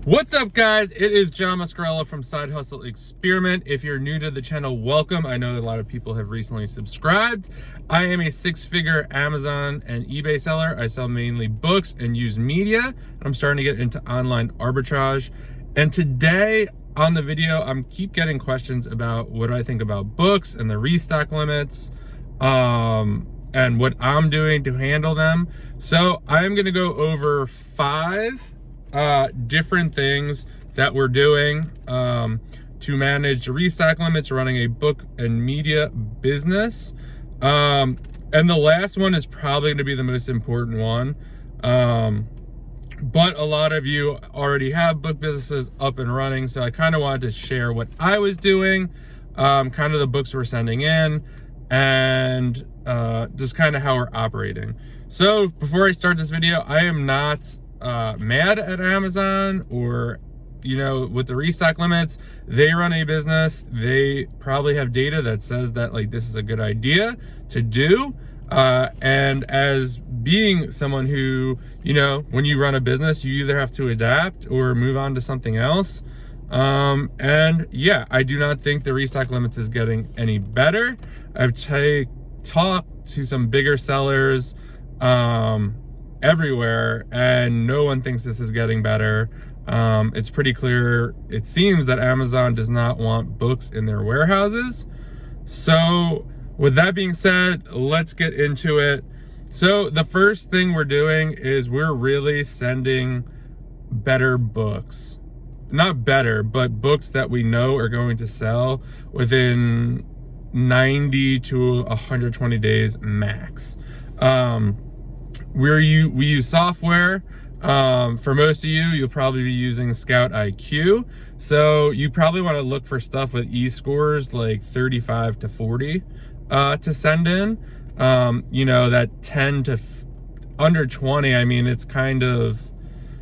What's up, guys? It is John Mascarella from Side Hustle Experiment. If you're new to the channel, welcome. I know that a lot of people have recently subscribed. I am a six-figure Amazon and eBay seller. I sell mainly books and used media. I'm starting to get into online arbitrage. And today on the video, I'm keep getting questions about what I think about books and the restock limits, and what I'm doing to handle them. So I'm gonna go over 5 different things that we're doing to manage the restock limits, running a book and media business. And the last one is probably going to be the most important one. But a lot of you already have book businesses up and running, so I kind of wanted to share what I was doing, kind of the books we're sending in, and just kind of how we're operating. So before I start this video, I am not mad at Amazon or, with the restock limits. They run a business. They probably have data that says that this is a good idea to do. And as being someone who, when you run a business, you either have to adapt or move on to something else. And yeah, I do not think the restock limits is getting any better. I've talked to some bigger sellers, everywhere, and no one thinks this is getting better. It's pretty clear, it seems, that Amazon does not want books in their warehouses. So with that being said, let's get into it. So the first thing we're doing is we're really sending better books. Not better, but books that we know are going to sell within 90 to 120 days max. We use software. For most of you, you'll probably be using Scout IQ. So you probably want to look for stuff with e-scores like 35 to 40 to send in. That 10 to under 20, I mean, it's kind of,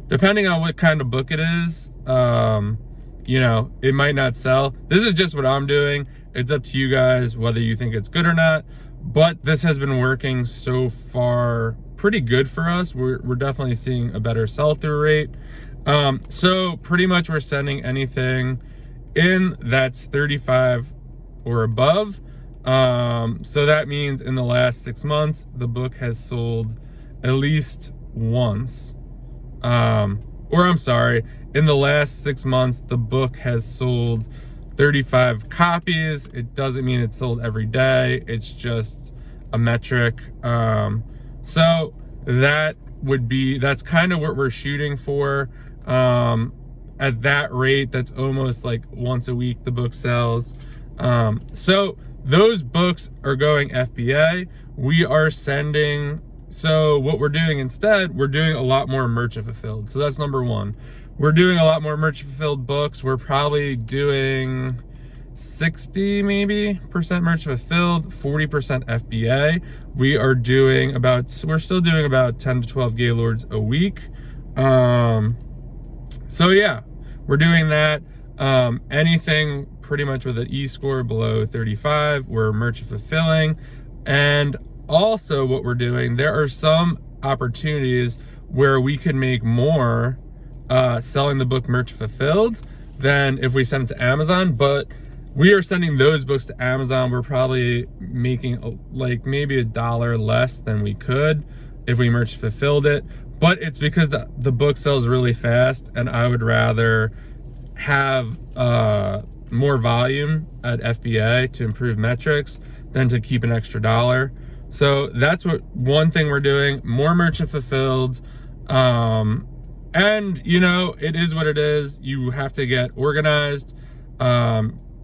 depending on what kind of book it is, it might not sell. This is just what I'm doing. It's up to you guys whether you think it's good or not. But this has been working so far pretty good for us. We're definitely seeing a better sell-through rate. So pretty much we're sending anything in that's 35 or above. So that means in the last 6 months, the book has sold at least once. In the last 6 months, the book has sold 35 copies. It doesn't mean it's sold every day. It's just a metric. So that's kind of what we're shooting for. At that rate, that's almost like once a week the book sells. So those books are going FBA. We are sending, so what we're doing instead, we're doing a lot more merchant fulfilled. So that's number one. We're doing a lot more merchant fulfilled books. We're probably doing 60% merchant fulfilled, 40% FBA. We're still doing about 10 to 12 Gaylords a week. So yeah, we're doing that. Anything pretty much with an e-score below 35, we're merchant fulfilling. And also what we're doing, there are some opportunities where we can make more selling the book merchant fulfilled than if we send it to Amazon. But we are sending those books to Amazon. We're probably making maybe $1 less than we could if we merchant fulfilled it. But it's because the book sells really fast, and I would rather have more volume at FBA to improve metrics than to keep an extra $1. So that's one thing we're doing, more merchant fulfilled. And it is what it is. You have to get organized.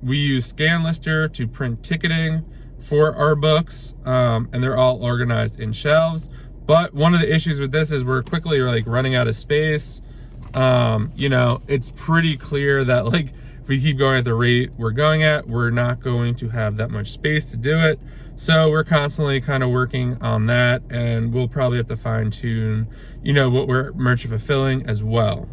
We use ScanLister to print ticketing for our books, and they're all organized in shelves. But one of the issues with this is we're quickly running out of space. It's pretty clear that if we keep going at the rate we're going at, we're not going to have that much space to do it. So we're constantly kind of working on that, and we'll probably have to fine tune, what we're merchant fulfilling as well.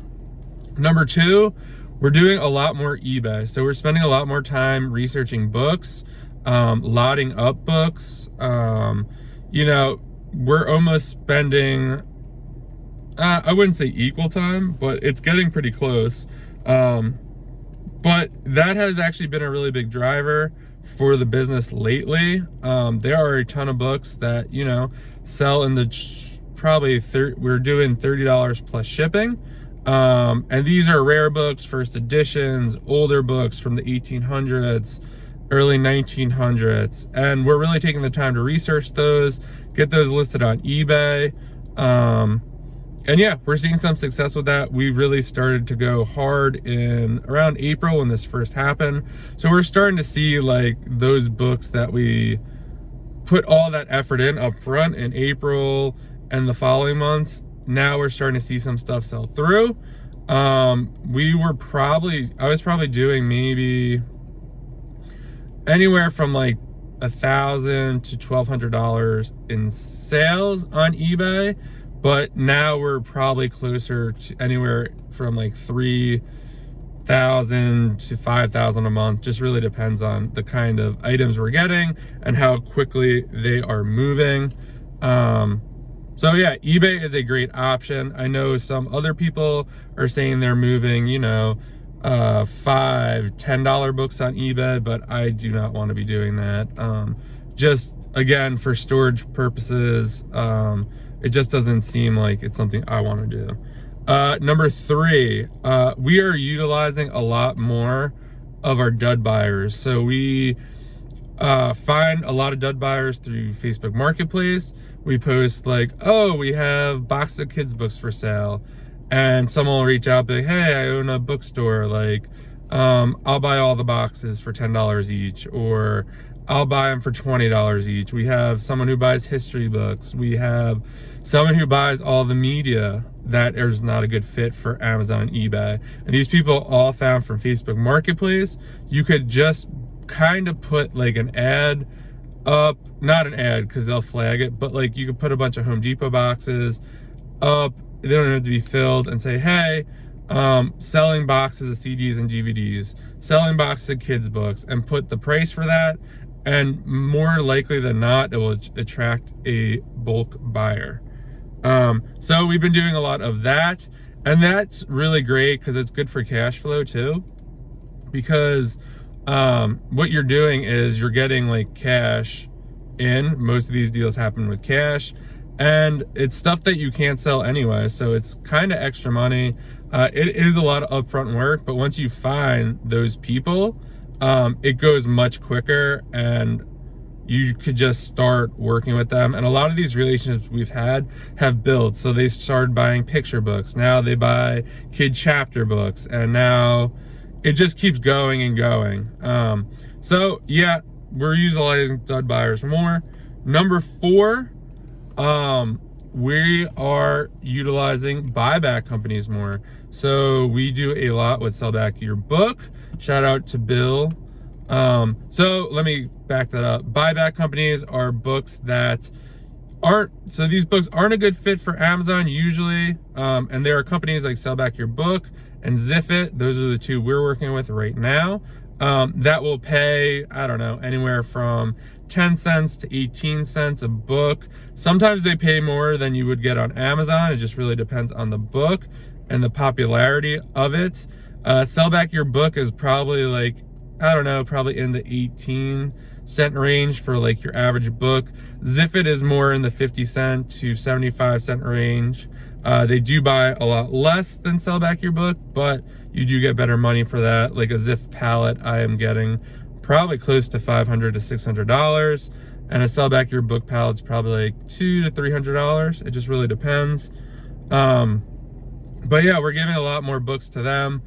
Number 2, we're doing a lot more eBay. So we're spending a lot more time researching books, lotting up books. We're almost spending I wouldn't say equal time, but it's getting pretty close. But that has actually been a really big driver for the business lately. There are a ton of books that, you know, sell in the we're doing $30 plus shipping. And these are rare books, first editions, older books from the 1800s, early 1900s. And we're really taking the time to research those, get those listed on eBay. And yeah, we're seeing some success with that. We really started to go hard in around April when this first happened. So we're starting to see like those books that we put all that effort in up front in April and the following months. Now we're starting to see some stuff sell through. I was probably doing maybe anywhere from like $1,000 to $1,200 in sales on eBay. But now we're probably closer to anywhere from like $3,000 to $5,000 a month. Just really depends on the kind of items we're getting and how quickly they are moving. So yeah, eBay is a great option. I know some other people are saying they're moving, you know, $5, $10 books on eBay, but I do not want to be doing that. Just again, for storage purposes, it just doesn't seem like it's something I want to do. Number 3, we are utilizing a lot more of our dud buyers. So we find a lot of dud buyers through Facebook Marketplace. We post like, oh, we have boxes of kids books for sale. And someone will reach out, be like, hey, I own a bookstore. Like, I'll buy all the boxes for $10 each, or I'll buy them for $20 each. We have someone who buys history books. We have someone who buys all the media that is not a good fit for Amazon and eBay. And these people all found from Facebook Marketplace. You could just kind of put like an ad up, not an ad because they'll flag it, but like you could put a bunch of Home Depot boxes up. They don't have to be filled, and say, hey, selling boxes of CDs and DVDs, selling boxes of kids books, and put the price for that. And more likely than not, it will attract a bulk buyer. So we've been doing a lot of that, and that's really great because it's good for cash flow too. Because what you're doing is you're getting like cash in. Most of these deals happen with cash, and it's stuff that you can't sell anyway. So it's kind of extra money. It is a lot of upfront work, but once you find those people, it goes much quicker, and you could just start working with them. And a lot of these relationships we've had have built. So they started buying picture books. Now they buy kid chapter books, and now it just keeps going and going. So yeah, we're utilizing dud buyers more. Number 4, we are utilizing buyback companies more. So we do a lot with Sell Back Your Book. Shout out to Bill. So let me back that up. Buyback companies are books that these books aren't a good fit for Amazon usually. And there are companies like Sell Back Your Book and Zifit. Those are the 2 we're working with right now. That will pay, I don't know, anywhere from 10 cents to 18 cents a book. Sometimes they pay more than you would get on Amazon. It just really depends on the book and the popularity of it. Sell Back Your Book is probably like, I don't know, probably in the 18-cent range for like your average book. Zifit is more in the 50-cent to 75-cent range. They do buy a lot less than Sell Back Your Book, but you do get better money for that. Like a Zif pallet, I am getting probably close to $500 to $600, and a Sell Back Your Book pallet's probably like $200 to $300. It just really depends. But yeah, we're giving a lot more books to them.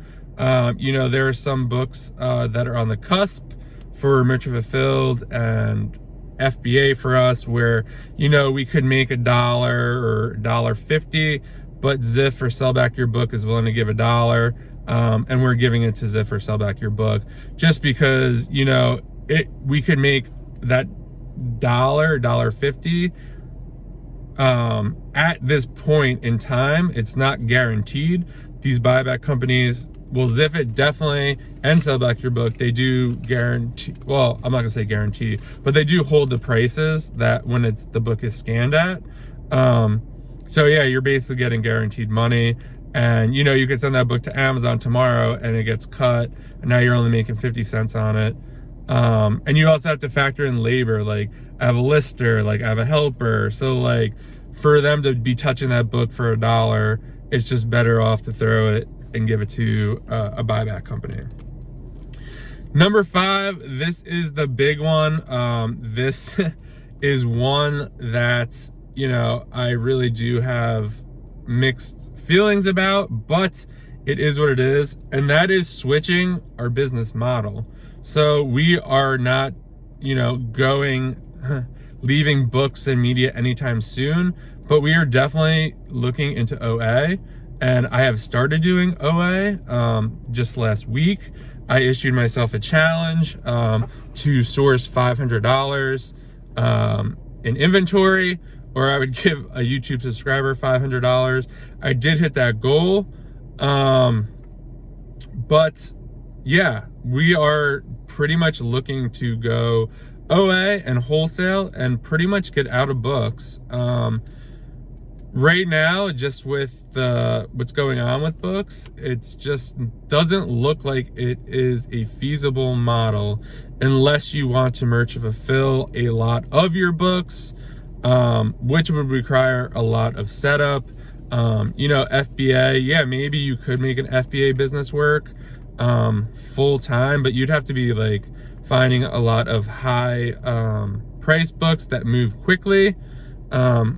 You know, there are some books that are on the cusp for Merchant Fulfilled and FBA for us, where, you know, we could make $1 or $1.50, but Zif or Sell Back Your Book is willing to give $1, and we're giving it to Zif or Sell Back Your Book just because, you know, we could make that $1.50. At this point in time, it's not guaranteed. These buyback companies, well, Zifit definitely, and Sell Back Your Book, they do guarantee, well, I'm not gonna say guarantee, but they do hold the prices that when the book is scanned at. So yeah, you're basically getting guaranteed money. And you know, you could send that book to Amazon tomorrow and it gets cut, and now you're only making 50 cents on it. And you also have to factor in labor. Like, I have a lister, like I have a helper. So like, for them to be touching that book for $1, it's just better off to throw it and give it to a buyback company. Number 5, this is the big one. This is one that, you know, I really do have mixed feelings about, but it is what it is, and that is switching our business model. So we are not, you know, leaving books and media anytime soon, but we are definitely looking into OA, and I have started doing OA just last week. I issued myself a challenge to source $500 in inventory, or I would give a YouTube subscriber $500. I did hit that goal. But yeah, we are pretty much looking to go OA and wholesale and pretty much get out of books. Right now, just with what's going on with books, it's just doesn't look like it is a feasible model unless you want to merchant fulfill a lot of your books, which would require a lot of setup. You know, FBA, yeah, maybe you could make an FBA business work full time, but you'd have to be like finding a lot of high price books that move quickly,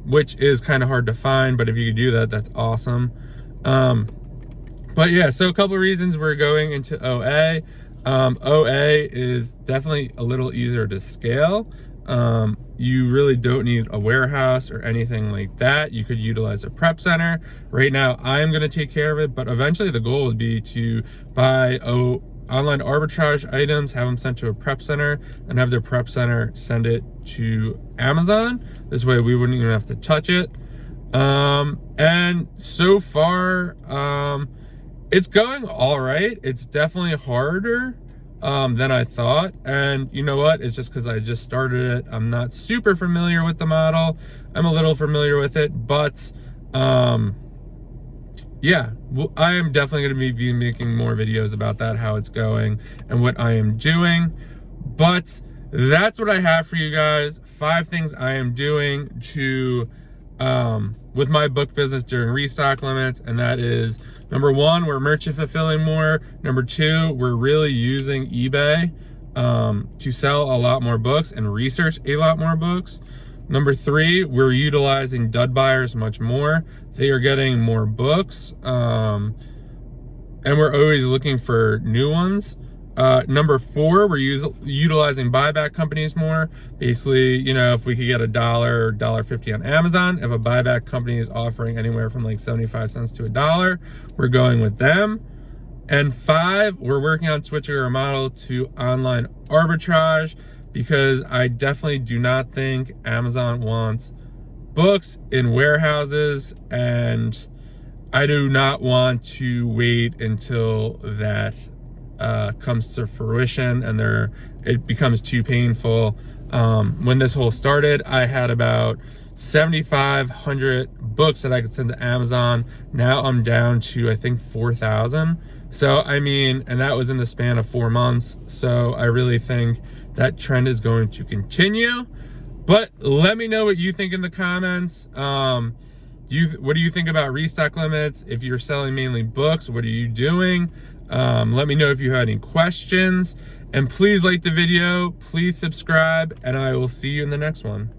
which is kind of hard to find, but if you could do that, that's awesome. But yeah, so a couple of reasons we're going into OA. OA is definitely a little easier to scale. You really don't need a warehouse or anything like that. You could utilize a prep center. Right now, I'm going to take care of it, but eventually the goal would be to buy online arbitrage items, have them sent to a prep center, and have their prep center send it to Amazon. This way we wouldn't even have to touch it. And so far, it's going all right. It's definitely harder than I thought, and you know what, it's just because I just started it. I'm not super familiar with the model. I'm a little familiar with it, but yeah, well, I am definitely going to be making more videos about that, how it's going and what I am doing. But that's what I have for you guys. 5 things I am doing to with my book business during restock limits, and that is: number 1, we're merchant fulfilling more. Number 2, we're really using eBay to sell a lot more books and research a lot more books. Number 3, we're utilizing dud buyers much more. They are getting more books, and we're always looking for new ones. Number 4, we're utilizing buyback companies more. Basically, you know, if we could get $1 or $1.50 on Amazon, if a buyback company is offering anywhere from like 75 cents to $1, we're going with them. And 5, we're working on switching our model to online arbitrage, because I definitely do not think Amazon wants books in warehouses, and I do not want to wait until that comes to fruition and it becomes too painful. When this whole started, I had about 7,500 books that I could send to Amazon. Now I'm down to, I think, 4,000. So I mean, and that was in the span of 4 months. So I really think that trend is going to continue. But let me know what you think in the comments. What do you think about restock limits? If you're selling mainly books, what are you doing? Let me know if you have any questions, and please like the video, please subscribe, and I will see you in the next one.